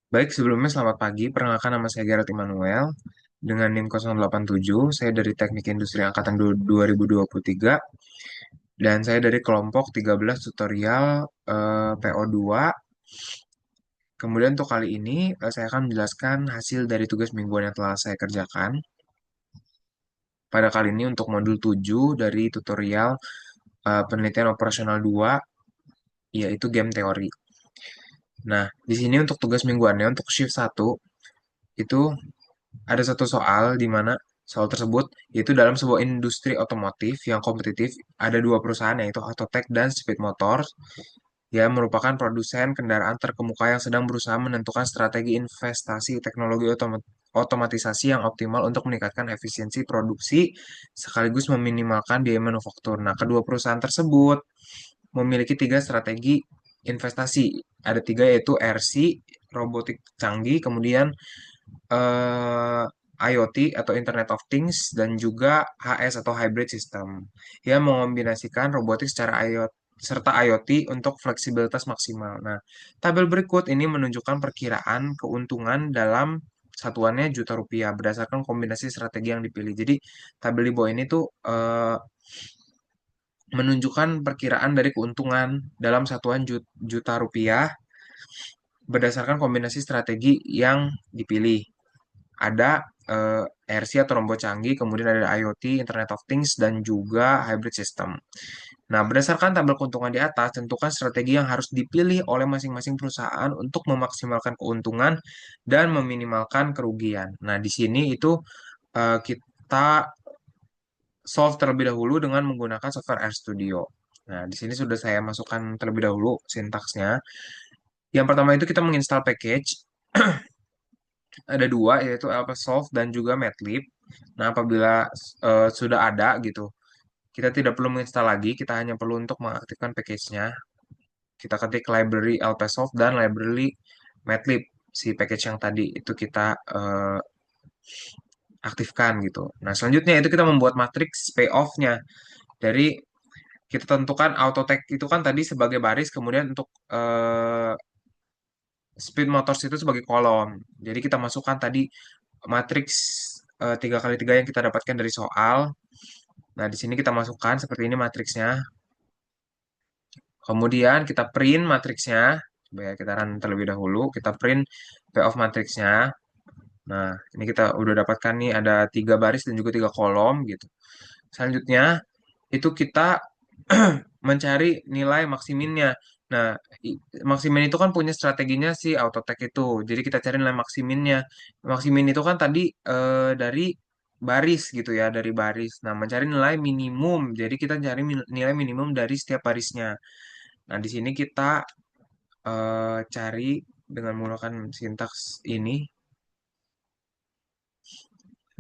Baik, sebelumnya selamat pagi. Perkenalkan nama saya Gerard Immanuel dengan NIM 087. Saya dari Teknik Industri Angkatan 2023 dan saya dari kelompok 13 tutorial PO2. Kemudian untuk kali ini saya akan menjelaskan hasil dari tugas mingguan yang telah saya kerjakan. Pada kali ini untuk modul 7 dari tutorial penelitian operasional 2 yaitu game teori. Nah, di sini untuk tugas mingguannya untuk shift 1 itu ada satu soal di mana soal tersebut yaitu dalam sebuah industri otomotif yang kompetitif ada dua perusahaan yaitu Autotech dan Speed Motors yang merupakan produsen kendaraan terkemuka yang sedang berusaha menentukan strategi investasi teknologi otomatisasi yang optimal untuk meningkatkan efisiensi produksi sekaligus meminimalkan biaya manufaktur. Nah, kedua perusahaan tersebut memiliki tiga strategi investasi. Ada tiga yaitu RC, robotik canggih, kemudian eh, IoT atau Internet of Things dan juga HS atau Hybrid System yang mengombinasikan robotik secara IoT serta IoT untuk fleksibilitas maksimal. Nah, tabel berikut ini menunjukkan perkiraan keuntungan dalam satuannya juta rupiah berdasarkan kombinasi strategi yang dipilih. Jadi, tabel di bawah ini tuh menunjukkan perkiraan dari keuntungan dalam satuan juta rupiah berdasarkan kombinasi strategi yang dipilih. Ada RC atau robot canggih, kemudian ada IoT, Internet of Things, dan juga hybrid system. Nah, berdasarkan tabel keuntungan di atas, tentukan strategi yang harus dipilih oleh masing-masing perusahaan untuk memaksimalkan keuntungan dan meminimalkan kerugian. Nah, di sini itu kita solve terlebih dahulu dengan menggunakan software RStudio. Nah, di sini sudah saya masukkan terlebih dahulu sintaksnya. Yang pertama itu kita menginstal package. Ada dua yaitu AlphaSolve dan juga Matlab. Nah, apabila sudah ada gitu, kita tidak perlu menginstal lagi, kita hanya perlu untuk mengaktifkan package-nya. Kita ketik library AlphaSolve dan library Matlab, si package yang tadi itu kita aktifkan gitu. Nah, selanjutnya itu kita membuat matriks payoff-nya dari kita tentukan auto tag itu kan tadi sebagai baris, kemudian untuk speed motors itu sebagai kolom. Jadi kita masukkan tadi matriks 3 kali 3 yang kita dapatkan dari soal. Nah, di sini kita masukkan seperti ini matriksnya. Kemudian kita print matriksnya. Coba ya, kita run terlebih dahulu. Kita print payoff matriksnya. Nah, ini kita udah dapatkan nih ada 3 baris dan juga 3 kolom gitu. Selanjutnya itu kita mencari nilai maksiminnya. Nah, maksimin itu kan punya strateginya si AutoTag itu. Jadi kita cari nilai maksiminnya. Maksimin itu kan tadi dari baris gitu ya, dari baris. Nah, mencari nilai minimum. Jadi kita cari nilai minimum dari setiap barisnya. Nah, di sini kita cari dengan menggunakan sintaks ini.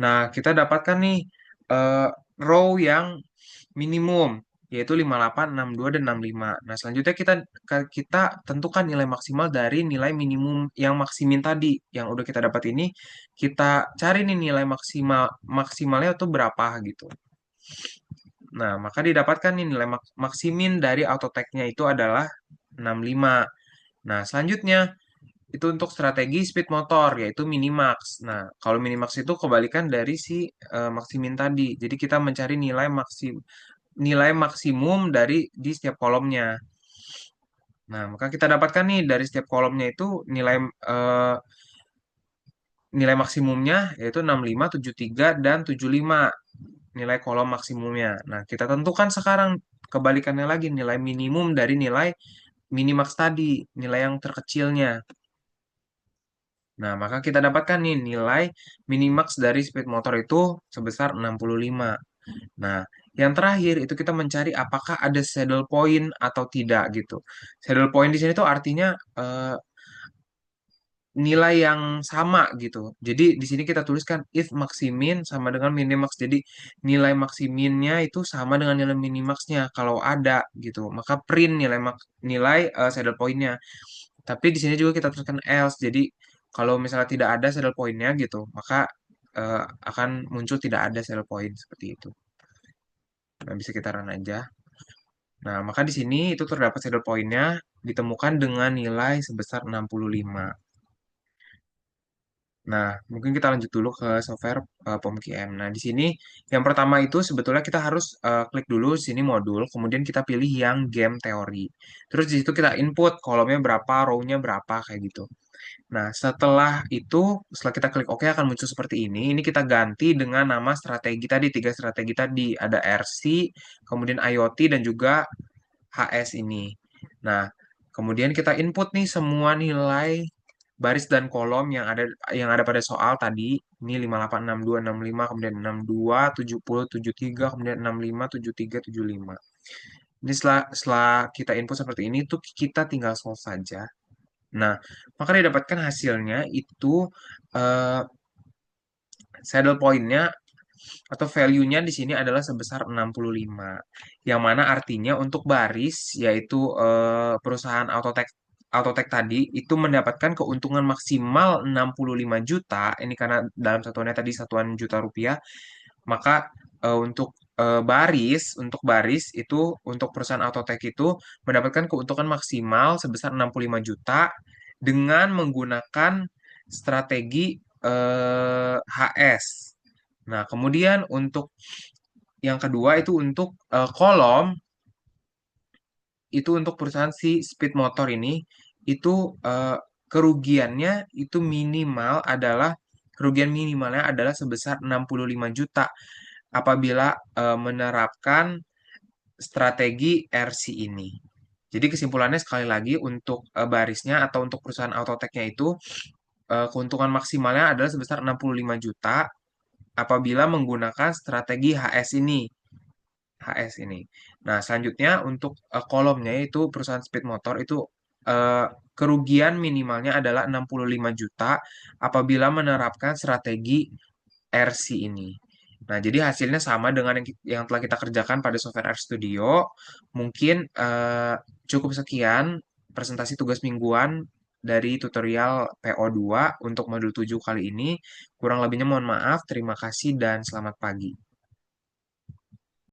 Nah, kita dapatkan nih eh, row yang minimum yaitu 58, 62 dan 65. Nah, selanjutnya kita tentukan nilai maksimal dari nilai minimum yang maksimin tadi yang udah kita dapat ini, kita cari nih nilai maksimalnya itu berapa gitu. Nah, maka didapatkan nih nilai maksimin dari autotag-nya itu adalah 65. Nah, selanjutnya itu untuk strategi speed motor yaitu minimax. Nah, kalau minimax itu kebalikan dari si maksimin tadi. Jadi kita mencari nilai maksimum dari di setiap kolomnya. Nah, maka kita dapatkan nih dari setiap kolomnya itu nilai eh, nilai maksimumnya yaitu 65, 73 dan 75 nilai kolom maksimumnya. Nah, kita tentukan sekarang kebalikannya lagi nilai minimum dari nilai minimax tadi, nilai yang terkecilnya. Nah, maka kita dapatkan nih nilai minimax dari speed motor itu sebesar 65. Nah, yang terakhir itu kita mencari apakah ada saddle point atau tidak gitu. Saddle point di sini tuh artinya nilai yang sama gitu. Jadi di sini kita tuliskan if maximin sama dengan minimax. Jadi nilai maksiminnya itu sama dengan nilai minimaxnya kalau ada gitu. Maka print nilai saddle point-nya. Tapi di sini juga kita tuliskan else. Jadi kalau misalnya tidak ada saddle point-nya gitu, maka akan muncul tidak ada saddle point seperti itu. Nah, bisa kita run aja. Nah, maka di sini itu terdapat saddle point-nya ditemukan dengan nilai sebesar 65. Nah, mungkin kita lanjut dulu ke software PomQM. Nah, di sini yang pertama itu sebetulnya kita harus klik dulu sini modul, kemudian kita pilih yang game teori. Terus di situ kita input kolomnya berapa, row-nya berapa kayak gitu. Nah, setelah kita klik OK akan muncul seperti ini. Ini kita ganti dengan nama strategi tadi, tiga strategi tadi. Ada RC, kemudian IoT, dan juga HS ini. Nah, kemudian kita input nih semua nilai baris dan kolom yang ada pada soal tadi. Ini 58, 62, 65, kemudian 62, 70, 73, kemudian 65, 73, 75. Ini setelah kita input seperti ini tuh kita tinggal solve saja. Nah, maka didapatkan hasilnya itu eh, saddle point-nya atau value-nya di sini adalah sebesar 65. Yang mana artinya untuk baris yaitu perusahaan Autotech tadi itu mendapatkan keuntungan maksimal 65 juta. Ini karena dalam satuannya tadi satuan juta rupiah, maka untuk baris itu untuk perusahaan Autotech itu mendapatkan keuntungan maksimal sebesar 65 juta dengan menggunakan strategi HS. Nah, kemudian untuk yang kedua itu untuk kolom itu untuk perusahaan si Speed Motor ini itu kerugiannya itu kerugian minimalnya adalah sebesar 65 juta apabila menerapkan strategi RC ini. Jadi kesimpulannya sekali lagi untuk barisnya atau untuk perusahaan Autotech-nya itu keuntungan maksimalnya adalah sebesar 65 juta apabila menggunakan strategi HS ini. Nah, selanjutnya untuk kolomnya itu perusahaan Speed Motor itu eh, kerugian minimalnya adalah 65 juta apabila menerapkan strategi RC ini. Nah, jadi hasilnya sama dengan yang telah kita kerjakan pada software R Studio. Mungkin cukup sekian presentasi tugas mingguan dari tutorial PO2 untuk modul 7 kali ini. Kurang lebihnya mohon maaf. Terima kasih dan selamat pagi.